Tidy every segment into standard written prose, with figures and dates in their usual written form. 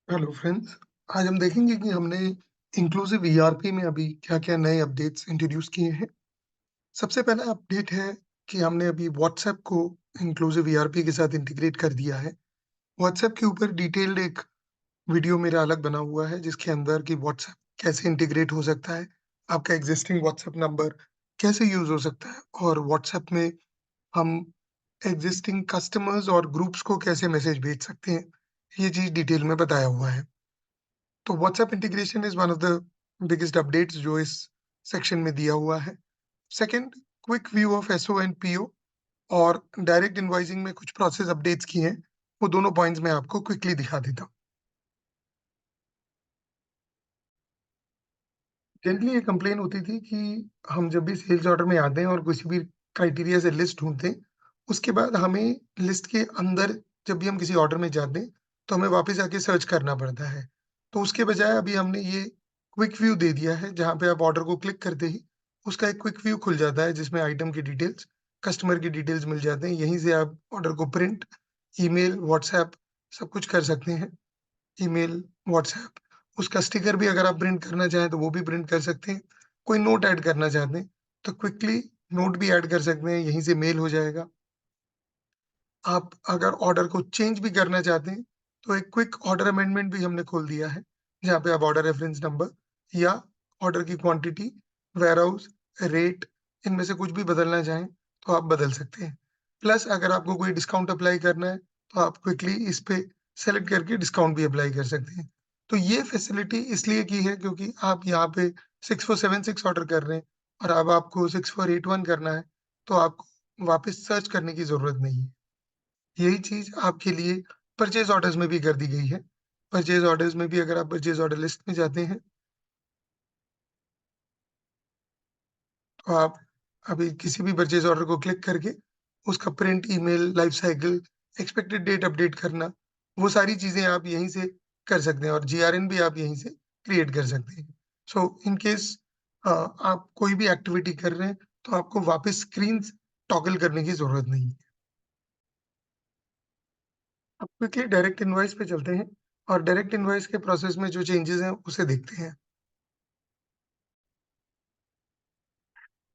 Hello friends. आज हम देखेंगे कि हमने इंक्लूसिव ईआरपी में अभी क्या-क्या नए अपडेट्स इंट्रोड्यूस किए हैं। सबसे पहला अपडेट है कि हमने अभी व्हाट्सएप को इंक्लूसिव ईआरपी के साथ इंटीग्रेट कर दिया है। व्हाट्सएप के ऊपर डिटेल्ड एक वीडियो मेरा अलग बना हुआ है जिसके अंदर कि व्हाट्सएप कैसे इंटीग्रेट हो सकता है, आपका एग्जिस्टिंग व्हाट्सएप नंबर कैसे यूज़ हो सकता है और व्हाट्सएप में हम एग्जिस्टिंग कस्टमर्स और ग्रुप्स को कैसे मैसेज भेज सकते हैं, ये चीज़ डिटेल में बताया हुआ है। तो WhatsApp integration is one of the biggest updates जो इस सेक्शन में दिया हुआ है। Second, quick view of SO and PO और डायरेक्ट इनवॉइसिंग में कुछ प्रोसेस अपडेट्स किए हैं। वो दोनों पॉइंट्स मैं आपको क्विकली दिखा देता हूँ। जनरली ये कंप्लेन होती थी कि हम जब भी सेल्स ऑर्डर में आते हैं और किसी भी क्राइटेरिया से लिस्ट ढूँढते हैं, उसके बाद हमें लिस्ट के अंदर जब भी हम किसी ऑर्डर में जाते हैं, तो हमें वापस आके सर्च करना पड़ता है। तो उसके बजाय अभी हमने ये क्विक व्यू दे दिया है, जहाँ पे आप ऑर्डर को क्लिक करते ही उसका एक क्विक व्यू खुल जाता है, जिसमें आइटम की डिटेल्स, कस्टमर की डिटेल्स मिल जाते हैं। यहीं से आप ऑर्डर को प्रिंट, ईमेल, व्हाट्सएप सब कुछ कर सकते हैं। ईमेल, व्हाट्सएप, उसका स्टिकर भी अगर आप प्रिंट करना चाहें तो वो भी प्रिंट कर सकते हैं। कोई नोट ऐड करना चाहते हैं तो क्विकली नोट भी ऐड कर सकते हैं, यहीं से मेल हो जाएगा। आप अगर ऑर्डर को चेंज भी करना चाहते हैं तो एक क्विक ऑर्डर अमेंडमेंट भी हमने खोल दिया है, जहाँ पे आप ऑर्डर रेफरेंस नंबर या ऑर्डर की क्वांटिटी, वेयरहाउस, रेट इनमें से कुछ भी बदलना चाहें तो आप बदल सकते हैं। प्लस अगर आपको कोई डिस्काउंट अप्लाई करना है तो आप क्विकली इस पे सेलेक्ट करके डिस्काउंट भी अप्लाई कर सकते हैं। तो ये फैसिलिटी इसलिए की है क्योंकि आप यहाँ पे 6476 ऑर्डर कर रहे हैं और अब आपको 6481 करना है, तो आपको वापस सर्च करने की ज़रूरत नहीं है। यही चीज़ आपके लिए परचेज़ ऑर्डर्स में भी कर दी गई है। परचेज़ ऑर्डर्स में भी अगर आप परचेज़ ऑर्डर लिस्ट में जाते हैं, तो आप अभी किसी भी परचेज़ ऑर्डर को क्लिक करके उसका print, email, life cycle, expected date update करना, वो सारी चीज़ें आप यहीं से कर सकते हैं और जीआरएन भी आप यहीं से क्रिएट कर सकते हैं। सो इन केस आप कोई भी एक्टिविटी कर रहे हैं, तो आपको वापस स्क्रीन्स टॉगल करने की ज़रूरत नहीं है। अब क्विकली डायरेक्ट इनवॉइस पे चलते हैं और डायरेक्ट इनवॉइस के प्रोसेस में जो चेंजेस हैं, उसे देखते हैं।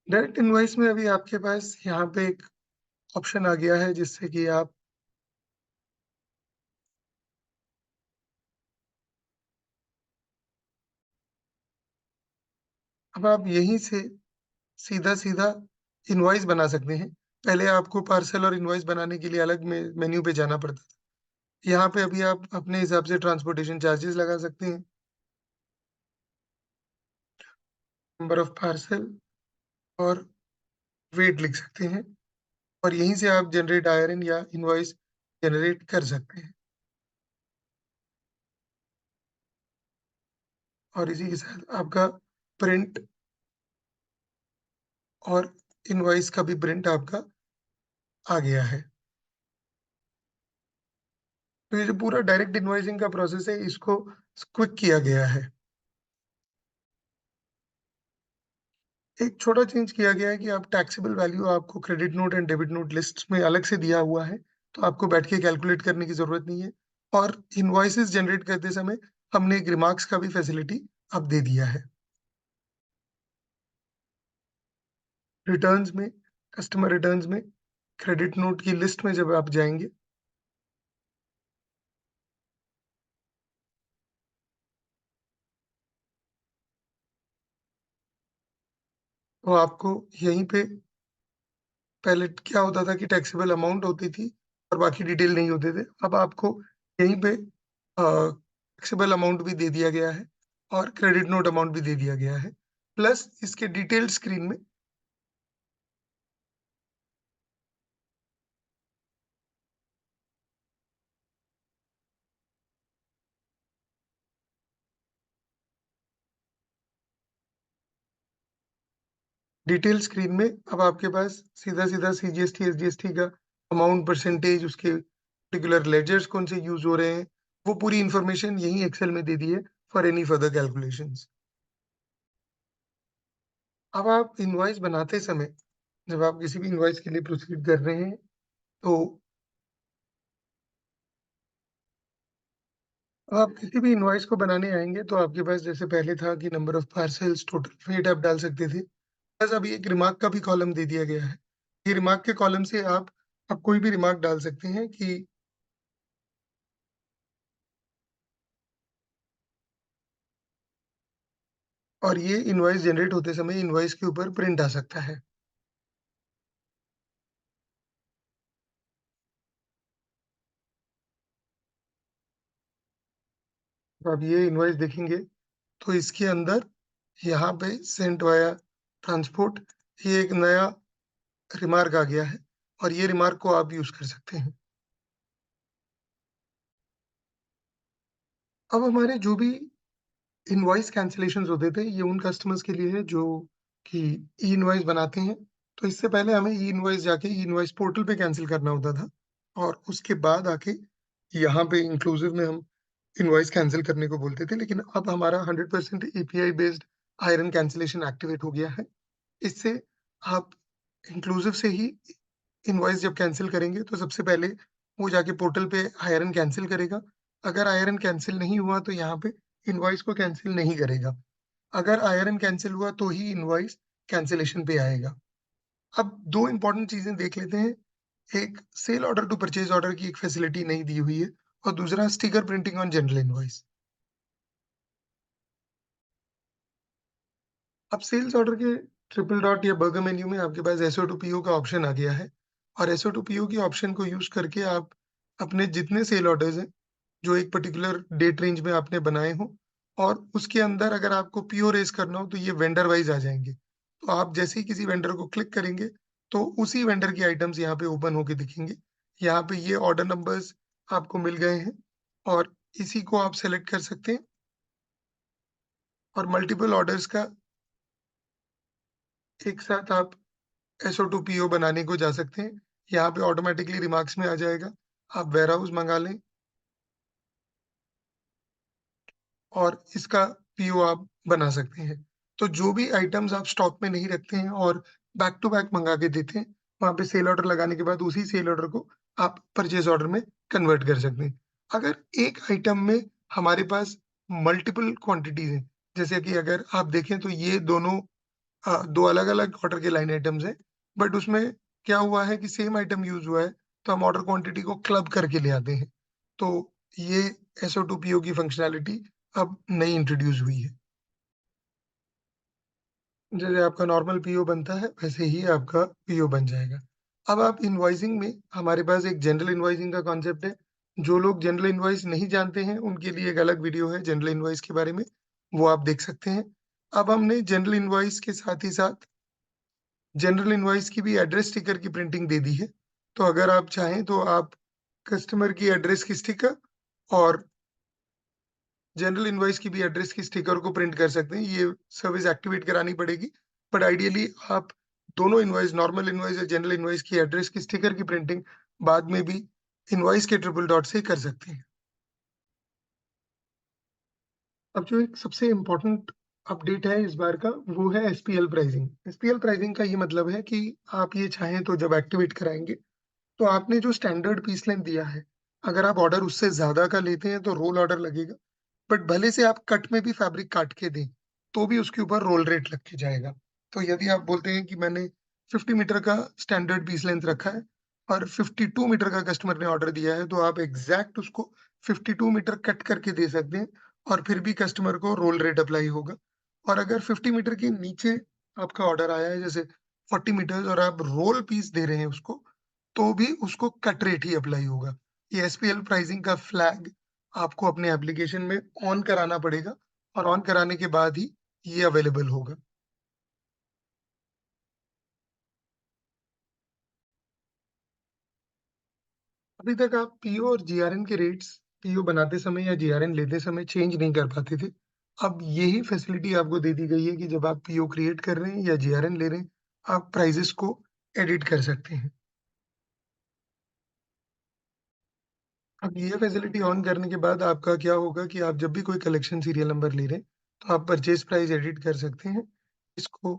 डायरेक्ट इनवॉइस में अभी आपके पास यहाँ पे एक ऑप्शन आ गया है जिससे कि अब आप यहीं से सीधा-सीधा इनवॉइस बना सकते हैं। पहले आपको पार्सल और इनवॉइस बनाने के लिए अलग में मेन्यू पे जाना पड़ता था। यहाँ पे अभी आप अपने हिसाब से ट्रांसपोर्टेशन चार्जेस लगा सकते हैं, नंबर ऑफ पार्सल और वेट लिख सकते हैं और यहीं से आप जनरेट आईआरएन या इनवॉइस जनरेट कर सकते हैं और इसी के साथ आपका प्रिंट और इनवॉइस का भी प्रिंट आपका आ गया है। तो ये जो पूरा डायरेक्ट इनवॉइसिंग का प्रोसेस है, इसको क्विक किया गया है। एक छोटा चेंज किया गया है कि आप टैक्सेबल वैल्यू आपको credit note and debit note lists में अलग से दिया हुआ है, तो आपको बैठ के कैलकुलेट करने की ज़रूरत नहीं है और इनवॉइसेस जनरेट करते समय हमने एक रिमार्क्स का भी फैसिलिटी अब दे दिया है। रिटर्न्स में, कस्टमर रिटर्न्स में क्रेडिट नोट की लिस्ट में जब आप जाएँगे, तो आपको यहीं पे पहले क्या होता था कि टैक्सेबल अमाउंट होती थी और बाकी डिटेल नहीं होते थे। अब आपको यहीं पे टैक्सेबल अमाउंट भी दे दिया गया है और क्रेडिट नोट अमाउंट भी दे दिया गया है। प्लस इसके डिटेल्ड स्क्रीन में डिटेल स्क्रीन में अब आपके पास सीधा-सीधा सीजीएसटी, एसजीएसटी का अमाउंट, परसेंटेज, उसके पर्टिकुलर लेजर्स कौन से यूज़ हो रहे हैं, वो पूरी इन्फॉर्मेशन यहीं एक्सेल में दे दी है फॉर एनी फर्दर कैलकुलेशंस। अब आप इनवॉइस बनाते समय, जब आप किसी भी इनवॉइस के लिए प्रोसीड कर रहे हैं, तो आप किसी भी इनवॉइस को बनाने आएँगे तो आपके पास जैसे पहले था कि number of parcels, total weight आप डाल सकते थे। बस अभी एक रिमार्क का भी कॉलम दे दिया गया है। ये रिमार्क के कॉलम से आप अब कोई भी रिमार्क डाल सकते हैं कि और ये इनवॉइस जनरेट होते समय इनवॉइस के ऊपर प्रिंट आ सकता है। तो आप ये इनवॉइस देखेंगे तो इसके अंदर यहाँ पे सेंट वाया ट्रांसपोर्ट ये एक नया रिमार्क आ गया है और ये रिमार्क को आप यूज़ कर सकते हैं। अब हमारे जो भी इनवॉइस कैंसलेशंस होते थे, ये उन कस्टमर्स के लिए है जो कि ई-इनवॉइस बनाते हैं। तो इससे पहले हमें ई-इनवॉइस जाके ई-इनवॉइस पोर्टल पे कैंसल करना होता था और उसके बाद आके यहाँ पे इंक्लूसिव में हम इनवॉइस कैंसल करने को बोलते थे। लेकिन अब हमारा 100% API based iron cancellation activate हो गया है। इससे आप इंक्लूसिव से ही इनवॉइस जब कैंसल करेंगे तो सबसे पहले वो जाके पोर्टल पे आयरन कैंसल करेगा। अगर आयरन कैंसल नहीं हुआ तो यहाँ पे इनवॉइस को कैंसल नहीं करेगा। अगर आयरन कैंसल हुआ तो ही इनवॉइस कैंसलेशन पे आएगा। अब 2 इम्पोर्टेंट चीज़ें देख लेते हैं। एक sale order to purchase order की एक फैसिलिटी नहीं दी हुई है और दूसरा sticker printing on general invoice. अब सेल्स ऑर्डर के ट्रिपल डॉट या बर्गर मेन्यू में आपके पास एसओ टू पीओ का ऑप्शन आ गया है और एसओ टू पीओ के ऑप्शन को यूज़ करके आप अपने जितने सेल ऑर्डर्स हैं, जो एक पर्टिकुलर डेट रेंज में आपने बनाए हों और उसके अंदर अगर आपको पीओ रेज़ करना हो तो ये वेंडर वाइज़ आ जाएँगे। तो आप जैसे ही किसी वेंडर को क्लिक करेंगे, तो उसी वेंडर के आइटम्स यहाँ पे ओपन होके दिखेंगे। यहाँ पे ये ऑर्डर नंबर्स आपको मिल गए हैं और इसी को आप सेलेक्ट कर सकते हैं और मल्टीपल ऑर्डर्स का एक साथ आप एसओ टू पीओ बनाने को जा सकते हैं। यहाँ पे ऑटोमैटिकली रिमार्क्स में आ जाएगा। आप वेयरहाउस मँगा लें और इसका पीओ आप बना सकते हैं। तो जो भी आइटम्स आप स्टॉक में नहीं रखते हैं और बैक टू बैक मँगा के देते हैं, वहाँ पे सेल ऑर्डर लगाने के बाद उसी सेल ऑर्डर को आप परचेज़ ऑर्डर में कन्वर्ट कर सकते हैं। अगर एक आइटम में हमारे पास मल्टीपल क्वांटिटीज़ हैं, जैसे कि अगर आप देखें तो ये दोनों 2 अलग-अलग ऑर्डर के लाइन आइटम्स हैं, बट उसमें क्या हुआ है कि सेम आइटम यूज़ हुआ है, तो हम ऑर्डर क्वांटिटी को क्लब करके ले आते हैं। तो ये एसओ टू पीओ की फंक्शनैलिटी अब नई इंट्रोड्यूस हुई है। जैसे आपका नॉर्मल पीओ बनता है, वैसे ही आपका पीओ बन जाएगा। अब आप इनवॉइसिंग में हमारे पास एक जनरल इनवॉइसिंग का कॉन्सेप्ट है। जो लोग जनरल इनवॉइस नहीं जानते हैं, उनके लिए एक अलग वीडियो है जनरल इनवॉइस के बारे में, वो आप देख सकते हैं। अब हमने जनरल इनवॉइस के साथ ही साथ जनरल इनवॉइस की भी एड्रेस स्टिकर की प्रिंटिंग दे दी है। तो अगर आप चाहें तो आप कस्टमर की एड्रेस की स्टिकर और जनरल इनवॉइस की भी एड्रेस की स्टिकर को प्रिंट कर सकते हैं। ये सर्विस एक्टिवेट करानी पड़ेगी, बट आइडियली आप दोनों इनवॉइस नॉर्मल इनवॉइस या जनरल इनवॉइस की एड्रेस की स्टिकर की प्रिंटिंग बाद में भी इनवॉइस के ट्रिपल डॉट से कर सकते हैं। अब जो एक सबसे इम्पोर्टेंट अपडेट है इस बार का, वो है एसपीएल प्राइसिंग। एसपीएल प्राइसिंग का ये मतलब है कि आप ये चाहें तो जब एक्टिवेट कराएँगे तो आपने जो स्टैंडर्ड पीस लेंथ दिया है, अगर आप ऑर्डर उससे ज़्यादा का लेते हैं तो रोल ऑर्डर लगेगा। बट भले से आप कट में भी फैब्रिक काट के दें, तो भी उसके ऊपर रोल रेट लग के जाएगा। तो यदि आप बोलते हैं कि मैंने 50 मीटर का स्टैंडर्ड पीस लेंथ रखा है और 52 मीटर का कस्टमर ने ऑर्डर दिया है, तो आप एग्ज़ैक्ट उसको 52 मीटर कट करके दे सकते हैं और फिर भी कस्टमर को रोल रेट अप्लाई होगा। और अगर 50 मीटर के नीचे आपका ऑर्डर आया है, जैसे 40 मीटर्स और आप रोल पीस दे रहे हैं उसको, तो भी उसको कट रेट ही अप्लाई होगा। ये एसपीएल प्राइसिंग का फ्लैग आपको अपने एप्लीकेशन में ऑन कराना पड़ेगा और ऑन कराने के बाद ही ये अवेलेबल होगा। अभी तक आप पीओ और जीआरएन के रेट्स पीओ बनाते समय या जीआरएन लेते समय चेंज नहीं कर पाते थे। अब यही फैसिलिटी आपको दे दी गई है कि जब आप पीओ क्रिएट कर रहे हैं या जीआरएन ले रहे हैं, आप प्राइसेज़ को एडिट कर सकते हैं। अब ये फैसिलिटी ऑन करने के बाद आपका क्या होगा कि आप जब भी कोई कलेक्शन सीरियल नंबर ले रहे हैं, तो आप परचेज़ प्राइस एडिट कर सकते हैं। इसको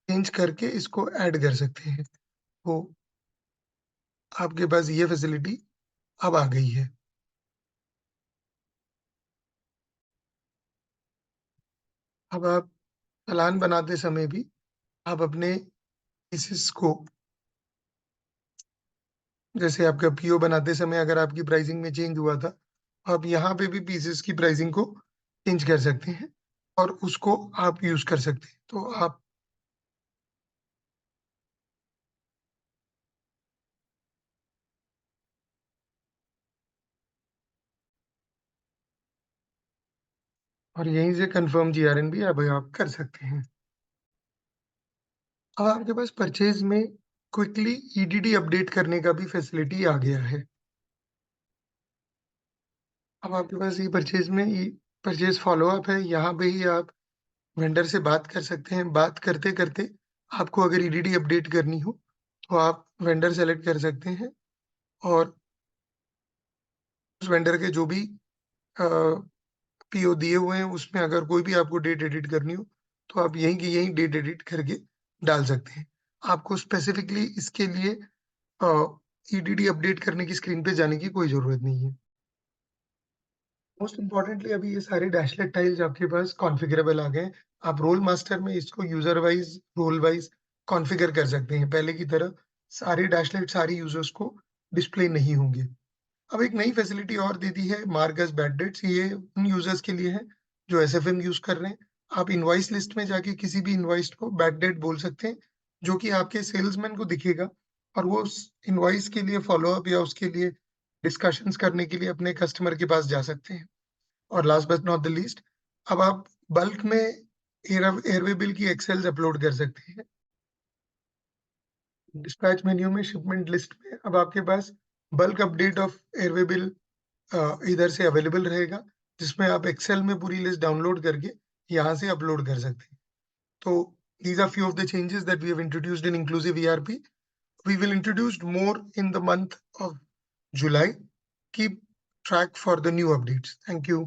चेंज करके इसको ऐड कर सकते हैं। तो आपके पास ये फैसिलिटी अब आ गई है। अब आप चालान बनाते समय भी आप अपने पीसेस को, जैसे आपका पीओ बनाते समय अगर आपकी प्राइसिंग में चेंज हुआ था, आप यहाँ पे भी पीसेस की प्राइसिंग को चेंज कर सकते हैं और उसको आप यूज़ कर सकते हैं। तो आप और यहीं से कंफर्म जीआरएन भी अब आप कर सकते हैं। अब आपके पास परचेज़ में क्विकली ईडीडी अपडेट करने का भी फैसिलिटी आ गया है। अब आपके पास ई परचेज़ में परचेज़ फ़ॉलो-अप है, यहाँ पे ही आप वेंडर से बात कर सकते हैं। बात करते-करते आपको अगर ईडीडी अपडेट करनी हो, तो आप वेंडर सेलेक्ट कर सकते हैं और उस वेंडर के जो भी अ, पीओ दिए हुए हैं, उसमें अगर कोई भी आपको डेट एडिट करनी हो, तो आप यहीं की यहीं डेट एडिट करके डाल सकते हैं। आपको स्पेसिफिकली इसके लिए अ, ईडीडी अपडेट करने की स्क्रीन पे जाने की कोई ज़रूरत नहीं है। मोस्ट इम्पोर्टेंटली अभी ये सारे डैशलेट टाइल्स आपके पास कॉन्फ़िगरेबल आ गए हैं। आप रोल मास्टर में इसको user wise, role wise configure कर सकते हैं। पहले की तरह सारे डैशलेट सारे यूज़र्स को डिस्प्ले नहीं होंगे। अब एक नई फैसिलिटी और दे दी है मार्क एज़ बैड डेट्स, ये उन यूज़र्स के लिए है जो एसएफएम यूज़ कर रहे हैं। आप इनवॉइस लिस्ट में जाके किसी भी इनवॉइस को बैड डेट बोल सकते हैं, जो कि आपके सेल्समैन को दिखेगा और वो उस इनवॉइस के लिए फ़ॉलो-अप या उसके लिए डिस्कशंस करने के लिए अपने कस्टमर के पास जा सकते हैं। और last but not the least, अब आप बल्क में एयरवे बिल की एक्सेल्स अपलोड कर सकते हैं। डिस्पैच मेन्यू में शिपमेंट लिस्ट में अब आपके पास bulk update of airway bill इधर से अवेलेबल रहेगा, जिसमें आप एक्सेल में पूरी लिस्ट डाउनलोड करके यहाँ से अपलोड कर सकते हैं। तो these are few of the changes that we have introduced in inclusive ERP. We will introduce more in the month of July. Keep track for the new updates. Thank you.